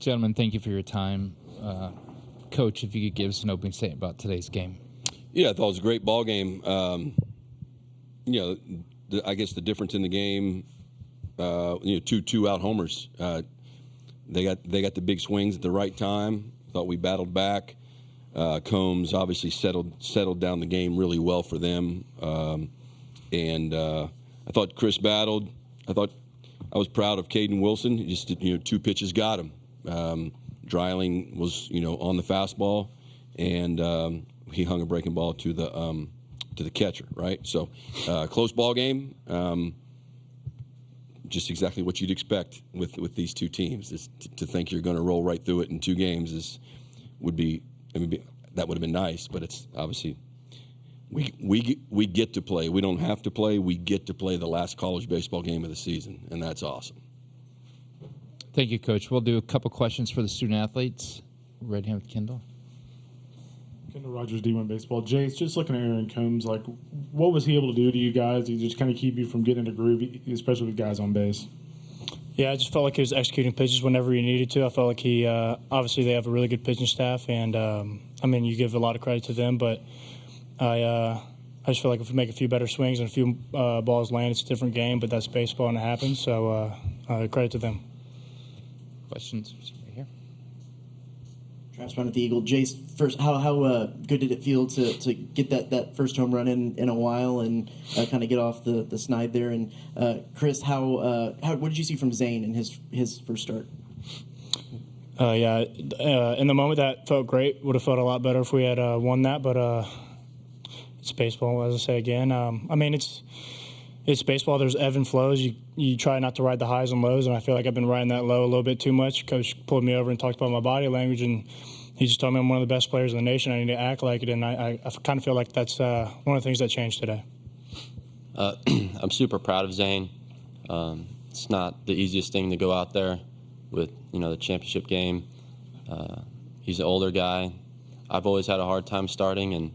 Gentlemen, thank you for your time. Coach, if you could give us an opening statement about today's game. Yeah, I thought it was a great ball game. I guess the difference in the game, two out homers. They got the big swings at the right time. Thought we battled back. Combs obviously settled down the game really well for them. And I thought Chris battled. I was proud of Caden Wilson. He just did, 2 pitches got him. Dreiling was, on the fastball, and he hung a breaking ball to the catcher, right? So close ball game. Just exactly what you'd expect with these two teams. To think you're going to roll right through it in 2 games that would have been nice, but it's obviously we get to play. We don't have to play. We get to play the last college baseball game of the season, and that's awesome. Thank you, Coach. We'll do a couple questions for the student athletes. Right here with Kendall. Kendall Rogers, D1 Baseball. Jace, just looking at Aaron Combs, what was he able to do to you guys? He just kind of keep you from getting into groove, especially with guys on base? Yeah, I just felt like he was executing pitches whenever he needed to. I felt like he obviously they have a really good pitching staff, and you give a lot of credit to them, but I just feel like if we make a few better swings and a few balls land, it's a different game, but that's baseball and it happens, so credit to them. Questions right here. Travis Brown at the Eagle. Jace, first, how good did it feel to get that first home run in a while and kind of get off the snide there? And Chris, what did you see from Zane in his first start? In the moment that felt great. Would have felt a lot better if we had won that, but it's baseball, as I say again. It's baseball. There's ebb and flows. You try not to ride the highs and lows, and I feel like I've been riding that low a little bit too much. Coach pulled me over and talked about my body language, and he just told me I'm one of the best players in the nation. I need to act like it, and I kind of feel like that's one of the things that changed today. I'm super proud of Zane. It's not the easiest thing to go out there with the championship game. He's an older guy. I've always had a hard time starting, and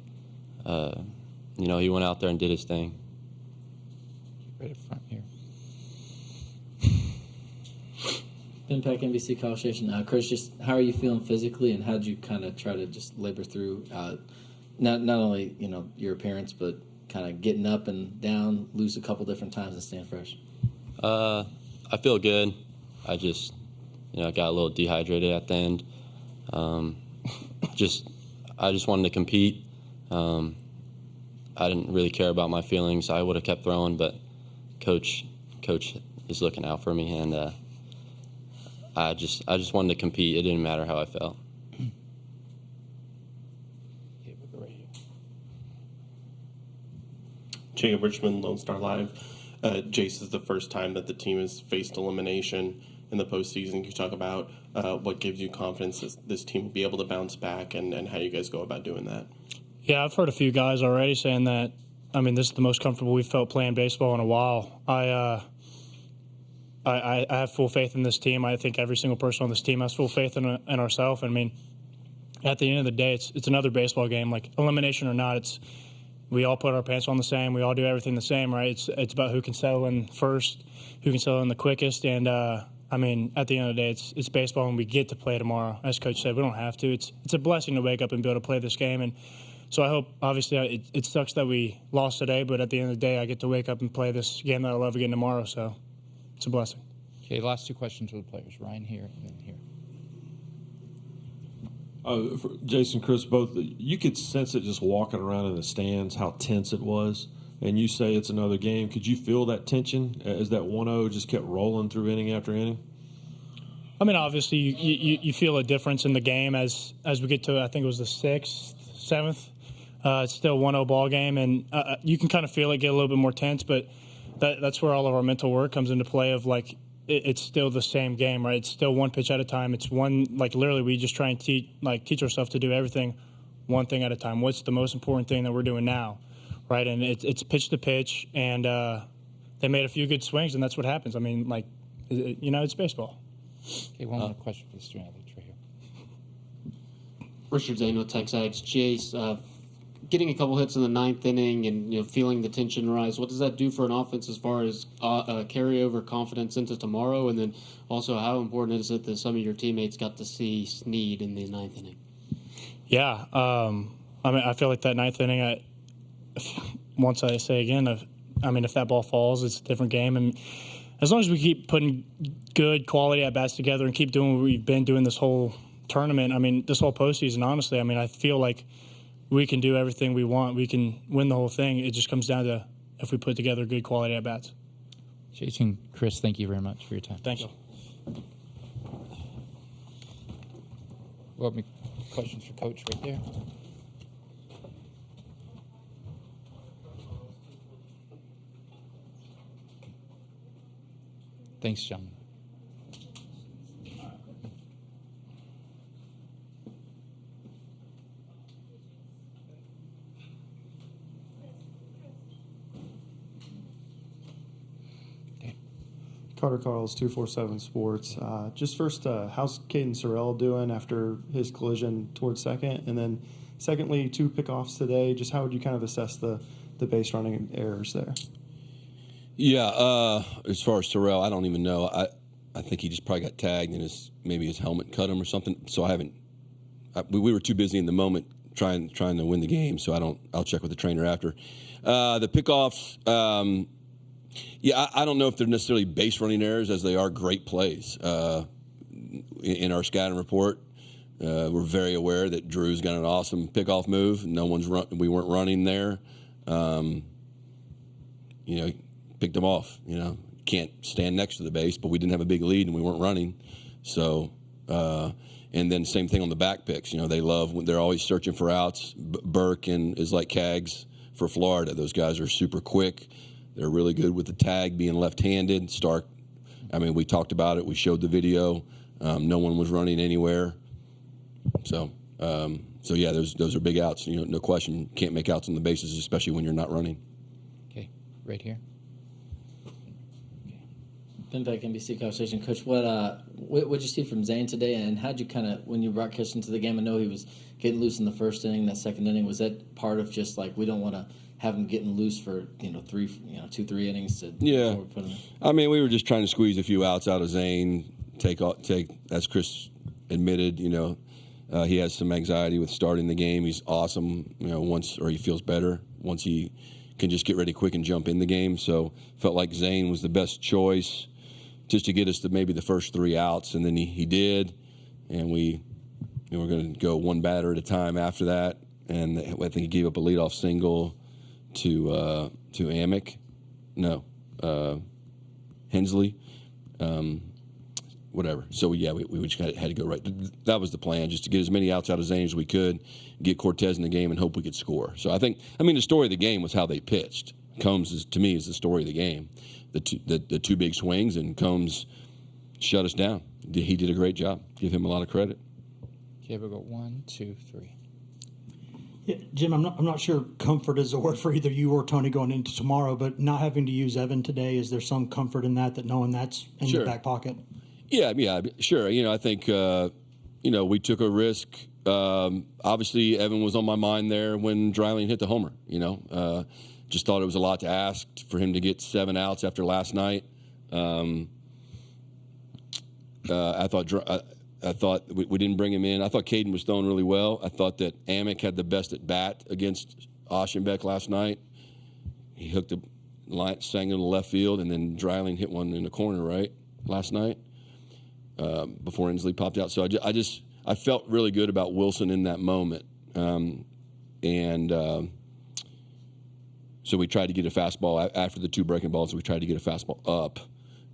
he went out there and did his thing. Right up front here. Ben Peck, NBC College Station. Chris, just how are you feeling physically, and how did you kind of try to just labor through not only your appearance, but kind of getting up and down, lose a couple different times and staying fresh? I feel good. I just got a little dehydrated at the end. I just wanted to compete. I didn't really care about my feelings. I would have kept throwing, but Coach is looking out for me, and I just wanted to compete. It didn't matter how I felt. Jacob Richmond, Lone Star Live. Jace, is the first time that the team has faced elimination in the postseason. Can you talk about what gives you confidence that this team will be able to bounce back, and how you guys go about doing that? Yeah, I've heard a few guys already saying that. This is the most comfortable we've felt playing baseball in a while. I have full faith in this team. I think every single person on this team has full faith in ourselves. At the end of the day, it's another baseball game. Like, elimination or not, we all put our pants on the same. We all do everything the same, right? It's about who can settle in first, who can settle in the quickest. And at the end of the day, it's baseball, and we get to play tomorrow. As Coach said, we don't have to. It's a blessing to wake up and be able to play this game. And so I hope, obviously, it sucks that we lost today, but at the end of the day, I get to wake up and play this game that I love again tomorrow. So it's a blessing. Okay, last 2 questions for the players. Ryan here and then here. Jason, Chris, both, you could sense it just walking around in the stands, how tense it was. And you say it's another game. Could you feel that tension as that 1-0 just kept rolling through inning after inning? Obviously, you feel a difference in the game as we get to, I think it was the 6th, 7th. It's still a 1-0 ball game, and you can kind of feel it get a little bit more tense, but that's where all of our mental work comes into play of, it's still the same game, right? It's still one pitch at a time. It's one, literally we just try and teach ourselves to do everything one thing at a time. What's the most important thing that we're doing now, right? And it's pitch to pitch, and they made a few good swings, and that's what happens. It's baseball. Okay, one more question for the student athletes right here. Richard Zane with Texags. Jace, getting a couple hits in the ninth inning and feeling the tension rise, what does that do for an offense as far as carryover confidence into tomorrow? And then also, how important is it that some of your teammates got to see Snead in the ninth inning? Yeah, I feel like that ninth inning. Once I say again, if that ball falls, it's a different game. And as long as we keep putting good quality at bats together and keep doing what we've been doing this whole tournament, this whole postseason, honestly, I feel like we can do everything we want. We can win the whole thing. It just comes down to if we put together good quality at bats. Jason, Chris, thank you very much for your time. Thank you. Well, questions for Coach right there. Thanks, John. Carter Carls, 247 Sports. Just first, how's Caden Sorrell doing after his collision towards second? And then secondly, 2 pickoffs today. Just how would you kind of assess the base running errors there? Yeah, as far as Sorrell, I don't even know. I think he just probably got tagged and maybe his helmet cut him or something. So I haven't. We were too busy in the moment trying to win the game. So I'll check with the trainer after. The pickoffs. Yeah, I don't know if they're necessarily base running errors as they are great plays. In our scouting report, we're very aware that Drew's got an awesome pickoff move. We weren't running there. Picked them off. Can't stand next to the base, but we didn't have a big lead and we weren't running. So, and then same thing on the back picks. They're always searching for outs. Burke is like Cags for Florida. Those guys are super quick. They're really good with the tag being left-handed. Stark, we talked about it. We showed the video. No one was running anywhere. So yeah, those are big outs. No question. Can't make outs on the bases, especially when you're not running. Okay, right here. Ben Peck, NBC College Station. Coach, what'd you see from Zane today, and how'd you when you brought Christian to the game? I know he was getting loose in the first inning, that second inning. Was that part of just we don't want to have him getting loose for 2-3 innings to yeah. Put him We were just trying to squeeze a few outs out of Zane. Take as Chris admitted. He has some anxiety with starting the game. He's awesome. He feels better once he can just get ready quick and jump in the game. So felt like Zane was the best choice just to get us to maybe the first 3 outs, and then he did, and we were going to go one batter at a time after that, and I think he gave up a leadoff single to Amick. No, Hensley. Whatever. So, yeah, we just had to go right. That was the plan, just to get as many outs out of Zane as we could, get Cortez in the game, and hope we could score. So, the story of the game was how they pitched. Combs, to me, is the story of the game. The two big swings, and Combs shut us down. He did a great job. Give him a lot of credit. Okay, we'll go 1, 2, 3. Yeah, Jim, I'm not sure comfort is a word for either you or Tony going into tomorrow, but not having to use Evan today, is there some comfort in that knowing that's in your back pocket? Yeah, sure. I think, we took a risk. Obviously, Evan was on my mind there when Dreiling hit the homer, Just thought it was a lot to ask for him to get 7 outs after last night. I thought we didn't bring him in. I thought Caden was throwing really well. I thought that Amick had the best at bat against Oschenbeck last night. He hooked the line, sang in the left field, and then Dreiling hit one in the corner last night before Inslee popped out. So I felt really good about Wilson in that moment, so we tried to get a fastball after the 2 breaking balls. We tried to get a fastball up,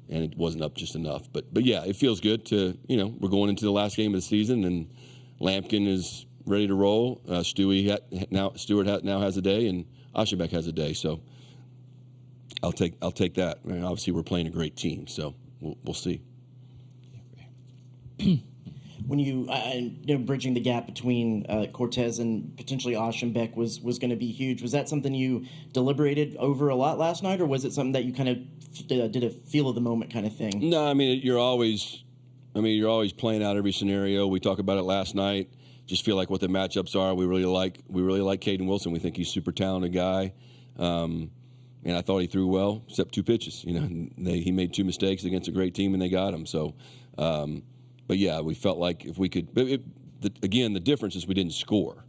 and it wasn't up just enough. But yeah, it feels good to we're going into the last game of the season, and Lampkin is ready to roll. Stewart now has a day, and Oschenbeck has a day. So I'll take that. Obviously, we're playing a great team, so we'll see. When you bridging the gap between Cortez and potentially Oschenbeck was going to be huge. Was that something you deliberated over a lot last night, or was it something that you kind of did a feel of the moment kind of thing? No, you're always playing out every scenario. We talked about it last night. just feel like what the matchups are. We really like Caden Wilson. We think he's a super talented guy. And I thought he threw well, except 2 pitches. You know, he made 2 mistakes against a great team, and they got him. So, but yeah, we felt like if we could. But again, the difference is we didn't score.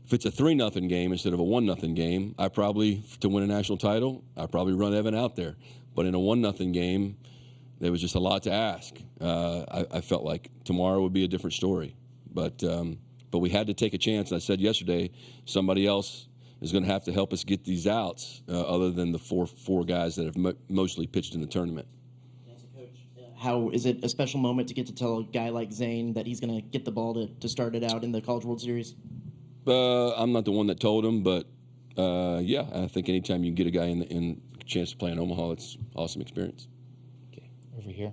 If it's a 3-0 game instead of a 1-0 game, to win a national title, I probably run Evan out there. But in a 1-0 game, there was just a lot to ask. I felt like tomorrow would be a different story. But we had to take a chance. And I said yesterday, somebody else is going to have to help us get these outs, other than the four guys that have mostly pitched in the tournament. As a coach, how is it a special moment to get to tell a guy like Zane that he's going to get the ball to start it out in the College World Series? I'm not the one that told him, but yeah, I think anytime you get a guy in a chance to play in Omaha, it's an awesome experience. Okay, over here.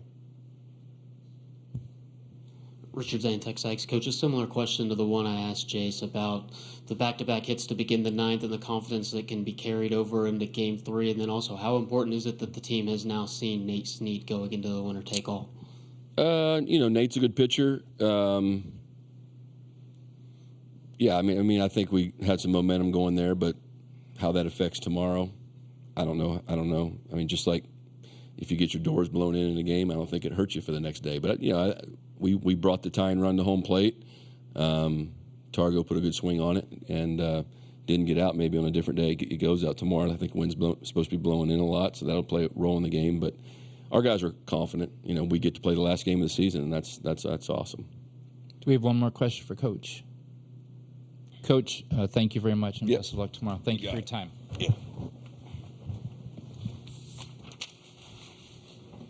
Richard Zane, Tech Sykes. Coach, a similar question to the one I asked Jace about the back-to-back hits to begin the 9th and the confidence that can be carried over into Game 3, and then also how important is it that the team has now seen Nate Snead going into the winner-take-all? Nate's a good pitcher. Yeah, I mean, I think we had some momentum going there, but how that affects tomorrow, I don't know. I mean, just like if you get your doors blown in a game, I don't think it hurts you for the next day. But we brought the tying run to home plate. Targo put a good swing on it and didn't get out. Maybe on a different day it goes out tomorrow. I think wind's supposed to be blowing in a lot, so that'll play a role in the game. But our guys are confident. You know, we get to play the last game of the season, and that's awesome. Do we have one more question for Coach? Coach, thank you very much, and best of luck tomorrow. Thank you for your time. Yeah.